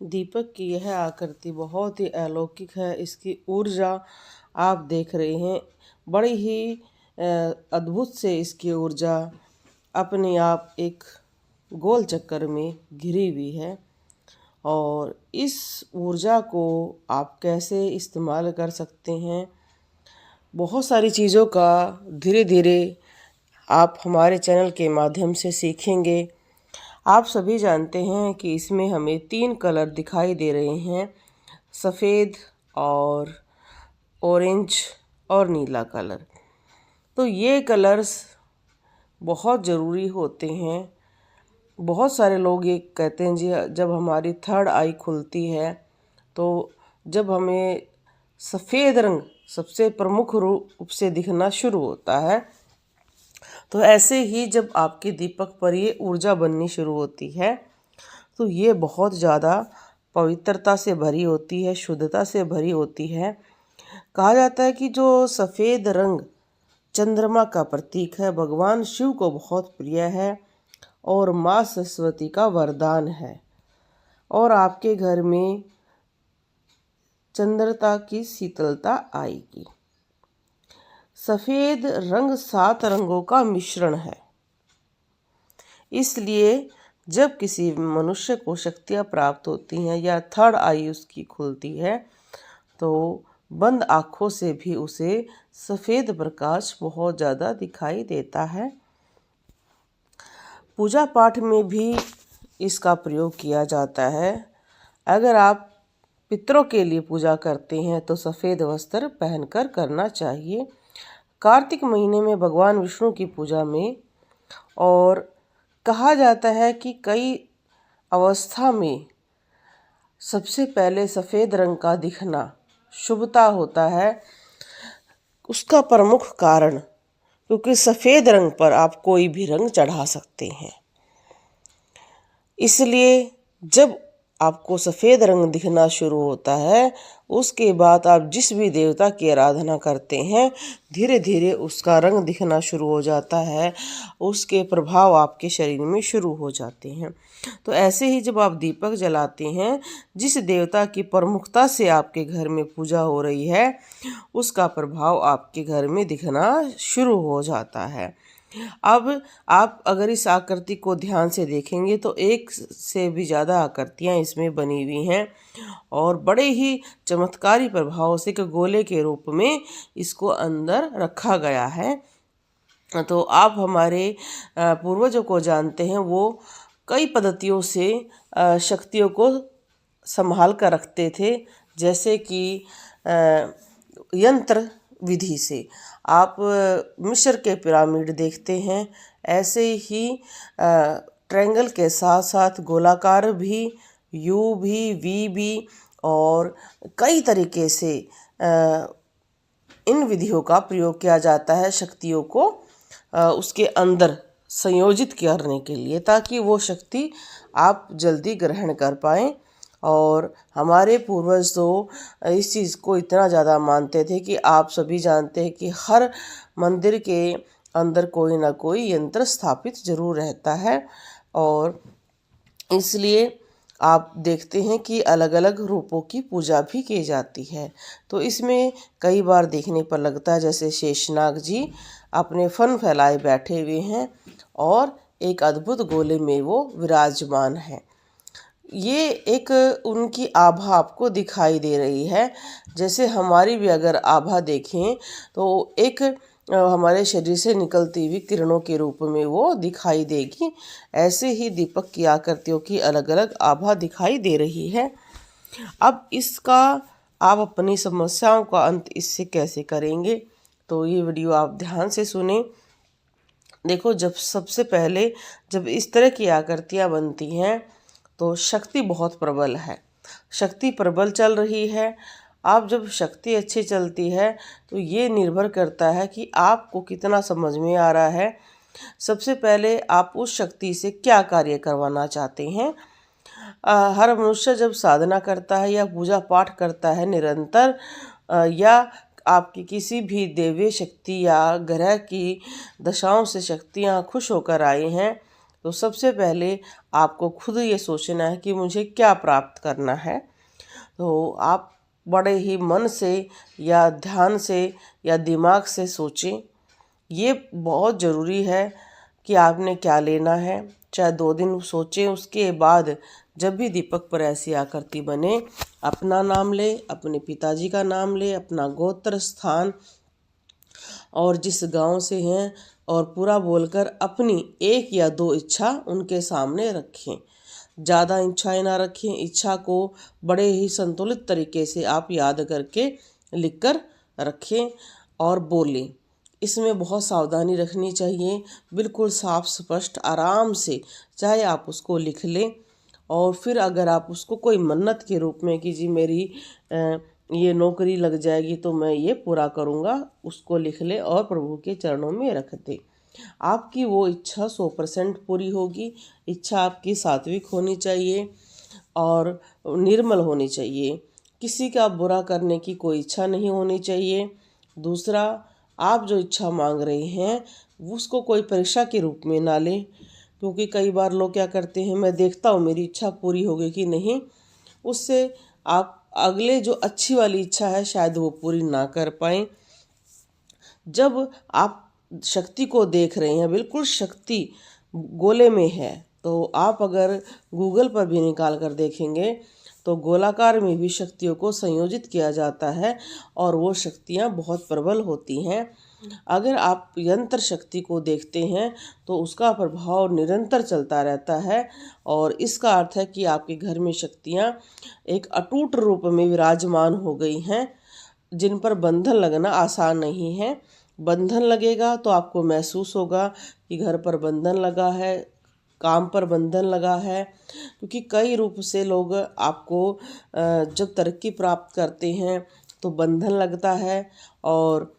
दीपक की यह आकृति बहुत ही अलौकिक है। इसकी ऊर्जा आप देख रहे हैं, बड़ी ही अद्भुत से इसकी ऊर्जा अपने आप एक गोल चक्कर में घिरी हुई है। और इस ऊर्जा को आप कैसे इस्तेमाल कर सकते हैं, बहुत सारी चीज़ों का धीरे धीरे आप हमारे चैनल के माध्यम से सीखेंगे। आप सभी जानते हैं कि इसमें हमें 3 कलर दिखाई दे रहे हैं, सफ़ेद और ऑरेंज और नीला कलर। तो ये कलर्स बहुत ज़रूरी होते हैं। बहुत सारे लोग ये कहते हैं जी, जब हमारी थर्ड आई खुलती है तो जब हमें सफ़ेद रंग सबसे प्रमुख रूप से दिखना शुरू होता है, तो ऐसे ही जब आपके दीपक पर ये ऊर्जा बननी शुरू होती है तो ये बहुत ज़्यादा पवित्रता से भरी होती है, शुद्धता से भरी होती है। कहा जाता है कि जो सफ़ेद रंग चंद्रमा का प्रतीक है, भगवान शिव को बहुत प्रिय है और माँ सरस्वती का वरदान है, और आपके घर में चंद्रता की शीतलता आएगी। सफ़ेद रंग 7 रंगों का मिश्रण है, इसलिए जब किसी मनुष्य को शक्तियाँ प्राप्त होती हैं या थर्ड आई उसकी खुलती है तो बंद आँखों से भी उसे सफ़ेद प्रकाश बहुत ज़्यादा दिखाई देता है। पूजा पाठ में भी इसका प्रयोग किया जाता है। अगर आप पितरों के लिए पूजा करते हैं तो सफ़ेद वस्त्र पहनकर करना चाहिए। कार्तिक महीने में भगवान विष्णु की पूजा में, और कहा जाता है कि कई अवस्था में सबसे पहले सफ़ेद रंग का दिखना शुभता होता है। उसका प्रमुख कारण, क्योंकि सफ़ेद रंग पर आप कोई भी रंग चढ़ा सकते हैं, इसलिए जब आपको सफ़ेद रंग दिखना शुरू होता है उसके बाद आप जिस भी देवता की आराधना करते हैं धीरे धीरे उसका रंग दिखना शुरू हो जाता है, उसके प्रभाव आपके शरीर में शुरू हो जाते हैं। तो ऐसे ही जब आप दीपक जलाते हैं, जिस देवता की प्रमुखता से आपके घर में पूजा हो रही है उसका प्रभाव आपके घर में दिखना शुरू हो जाता है। अब आप अगर इस आकृति को ध्यान से देखेंगे तो एक से भी ज़्यादा आकृतियाँ इसमें बनी हुई हैं और बड़े ही चमत्कारी प्रभाव से एक गोले के रूप में इसको अंदर रखा गया है। तो आप हमारे पूर्वजों को जानते हैं, वो कई पद्धतियों से शक्तियों को संभाल कर रखते थे, जैसे कि यंत्र विधि से। आप मिस्र के पिरामिड देखते हैं, ऐसे ही ट्रायंगल के साथ साथ गोलाकार भी, यू भी, वी भी, और कई तरीके से इन विधियों का प्रयोग किया जाता है शक्तियों को उसके अंदर संयोजित करने के लिए, ताकि वो शक्ति आप जल्दी ग्रहण कर पाएँ। और हमारे पूर्वज तो इस चीज़ को इतना ज़्यादा मानते थे कि आप सभी जानते हैं कि हर मंदिर के अंदर कोई ना कोई यंत्र स्थापित जरूर रहता है, और इसलिए आप देखते हैं कि अलग अलग रूपों की पूजा भी की जाती है। तो इसमें कई बार देखने पर लगता है जैसे शेषनाग जी अपने फन फैलाए बैठे हुए हैं और एक अद्भुत गोले में वो विराजमान है। ये एक उनकी आभा आपको दिखाई दे रही है। जैसे हमारी भी अगर आभा देखें तो एक हमारे शरीर से निकलती हुई किरणों के रूप में वो दिखाई देगी। ऐसे ही दीपक की आकृतियों की अलग अलग आभा दिखाई दे रही है। अब इसका आप अपनी समस्याओं का अंत इससे कैसे करेंगे, तो ये वीडियो आप ध्यान से सुने। देखो, जब सबसे पहले जब इस तरह की आकृतियाँ बनती हैं तो शक्ति बहुत प्रबल है, शक्ति प्रबल चल रही है। आप जब शक्ति अच्छी चलती है तो ये निर्भर करता है कि आपको कितना समझ में आ रहा है। सबसे पहले आप उस शक्ति से क्या कार्य करवाना चाहते हैं। हर मनुष्य जब साधना करता है या पूजा पाठ करता है निरंतर, या आपकी किसी भी दैवीय शक्ति या ग्रह की दशाओं से शक्तियाँ खुश होकर आई हैं, तो सबसे पहले आपको खुद ये सोचना है कि मुझे क्या प्राप्त करना है। तो आप बड़े ही मन से या ध्यान से या दिमाग से सोचें। ये बहुत ज़रूरी है कि आपने क्या लेना है। चाहे 2 दिन सोचें, उसके बाद जब भी दीपक पर ऐसी आकृति बने, अपना नाम ले, अपने पिताजी का नाम ले, अपना गोत्र, स्थान और जिस गांव से हैं, और पूरा बोलकर अपनी 1 या 2 इच्छा उनके सामने रखें। ज़्यादा इच्छाएं ना रखें। इच्छा को बड़े ही संतुलित तरीके से आप याद करके लिख कर रखें और बोलें। इसमें बहुत सावधानी रखनी चाहिए। बिल्कुल साफ स्पष्ट आराम से चाहे आप उसको लिख लें, और फिर अगर आप उसको कोई मन्नत के रूप में कि जी मेरी ये नौकरी लग जाएगी तो मैं ये पूरा करूँगा, उसको लिख ले और प्रभु के चरणों में रख दे। आपकी वो इच्छा 100% पूरी होगी। इच्छा आपकी सात्विक होनी चाहिए और निर्मल होनी चाहिए। किसी का बुरा करने की कोई इच्छा नहीं होनी चाहिए। दूसरा, आप जो इच्छा मांग रहे हैं उसको कोई परीक्षा के रूप में ना लें, क्योंकि कई बार लोग क्या करते हैं, मैं देखता हूँ मेरी इच्छा पूरी होगी कि नहीं, उससे आप अगले जो अच्छी वाली इच्छा है शायद वो पूरी ना कर पाएँ। जब आप शक्ति को देख रहे हैं, बिल्कुल शक्ति गोले में है, तो आप अगर गूगल पर भी निकाल कर देखेंगे तो गोलाकार में भी शक्तियों को संयोजित किया जाता है और वो शक्तियाँ बहुत प्रबल होती हैं। अगर आप यंत्र शक्ति को देखते हैं तो उसका प्रभाव निरंतर चलता रहता है, और इसका अर्थ है कि आपके घर में शक्तियाँ एक अटूट रूप में विराजमान हो गई हैं, जिन पर बंधन लगना आसान नहीं है। बंधन लगेगा तो आपको महसूस होगा कि घर पर बंधन लगा है, काम पर बंधन लगा है, क्योंकि कई रूप से लोग आपको जब तरक्की प्राप्त करते हैं तो बंधन लगता है। और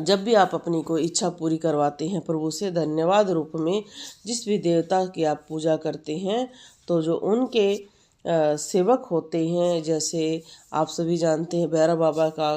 जब भी आप अपनी कोई इच्छा पूरी करवाते हैं प्रभु से धन्यवाद रूप में, जिस भी देवता की आप पूजा करते हैं, तो जो उनके सेवक होते हैं, जैसे आप सभी जानते हैं भैरव बाबा का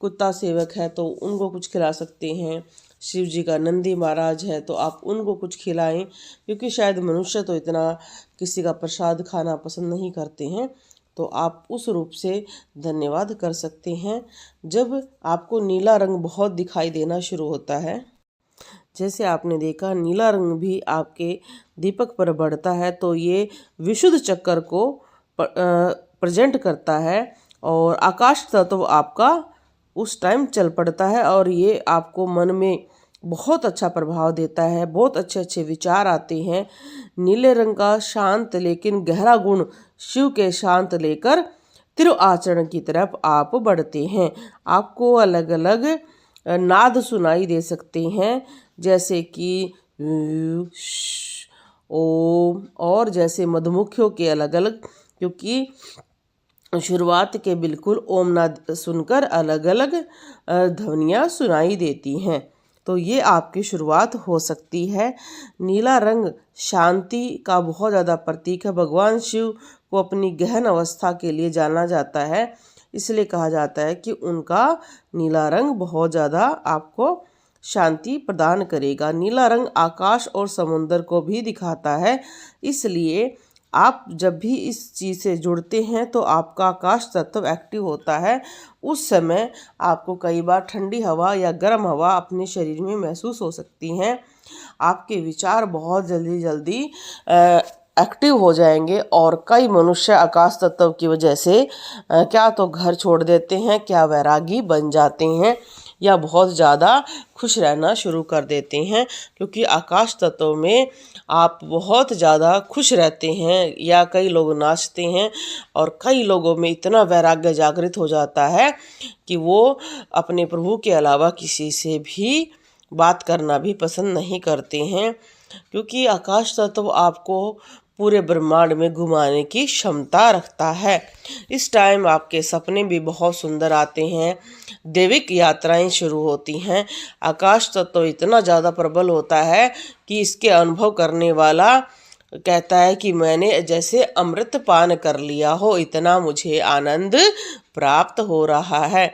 कुत्ता सेवक है तो उनको कुछ खिला सकते हैं। शिव जी का नंदी महाराज है तो आप उनको कुछ खिलाएं, क्योंकि शायद मनुष्य तो इतना किसी का प्रसाद खाना पसंद नहीं करते हैं, तो आप उस रूप से धन्यवाद कर सकते हैं। जब आपको नीला रंग बहुत दिखाई देना शुरू होता है, जैसे आपने देखा नीला रंग भी आपके दीपक पर बढ़ता है, तो ये विशुद्ध चक्कर को प्रेजेंट करता है और आकाश तत्व आपका उस टाइम चल पड़ता है, और ये आपको मन में बहुत अच्छा प्रभाव देता है। बहुत अच्छे अच्छे विचार आते हैं। नीले रंग का शांत लेकिन गहरा गुण शिव के शांत लेकर तिरु आचरण की तरफ आप बढ़ते हैं। आपको अलग अलग नाद सुनाई दे सकते हैं, जैसे कि ओम, और जैसे मधुमक्खियों के अलग अलग, क्योंकि शुरुआत के बिल्कुल ओम नाद सुनकर अलग अलग ध्वनियाँ सुनाई देती हैं। तो ये आपकी शुरुआत हो सकती है। नीला रंग शांति का बहुत ज़्यादा प्रतीक है। भगवान शिव को अपनी गहन अवस्था के लिए जाना जाता है, इसलिए कहा जाता है कि उनका नीला रंग बहुत ज़्यादा आपको शांति प्रदान करेगा। नीला रंग आकाश और समुद्र को भी दिखाता है, इसलिए आप जब भी इस चीज़ से जुड़ते हैं तो आपका आकाश तत्व एक्टिव होता है। उस समय आपको कई बार ठंडी हवा या गर्म हवा अपने शरीर में महसूस हो सकती हैं। आपके विचार बहुत जल्दी जल्दी एक्टिव हो जाएंगे, और कई मनुष्य आकाश तत्व की वजह से क्या तो घर छोड़ देते हैं, क्या वैरागी बन जाते हैं, या बहुत ज़्यादा खुश रहना शुरू कर देते हैं, क्योंकि आकाश तत्व में आप बहुत ज़्यादा खुश रहते हैं, या कई लोग नाचते हैं, और कई लोगों में इतना वैराग्य जागृत हो जाता है कि वो अपने प्रभु के अलावा किसी से भी बात करना भी पसंद नहीं करते हैं, क्योंकि आकाश तत्व आपको पूरे ब्रह्मांड में घुमाने की क्षमता रखता है। इस टाइम आपके सपने भी बहुत सुंदर आते हैं, दैविक यात्राएं शुरू होती हैं। आकाश तत्व इतना ज़्यादा प्रबल होता है कि इसके अनुभव करने वाला कहता है कि मैंने जैसे अमृत पान कर लिया हो, इतना मुझे आनंद प्राप्त हो रहा है।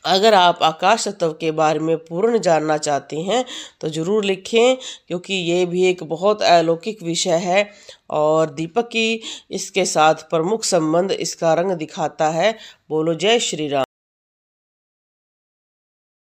अगर आप आकाश तत्व के बारे में पूर्ण जानना चाहते हैं तो ज़रूर लिखें, क्योंकि ये भी एक बहुत अलौकिक विषय है और दीपक की इसके साथ प्रमुख संबंध इसका रंग दिखाता है। बोलो जय श्री राम।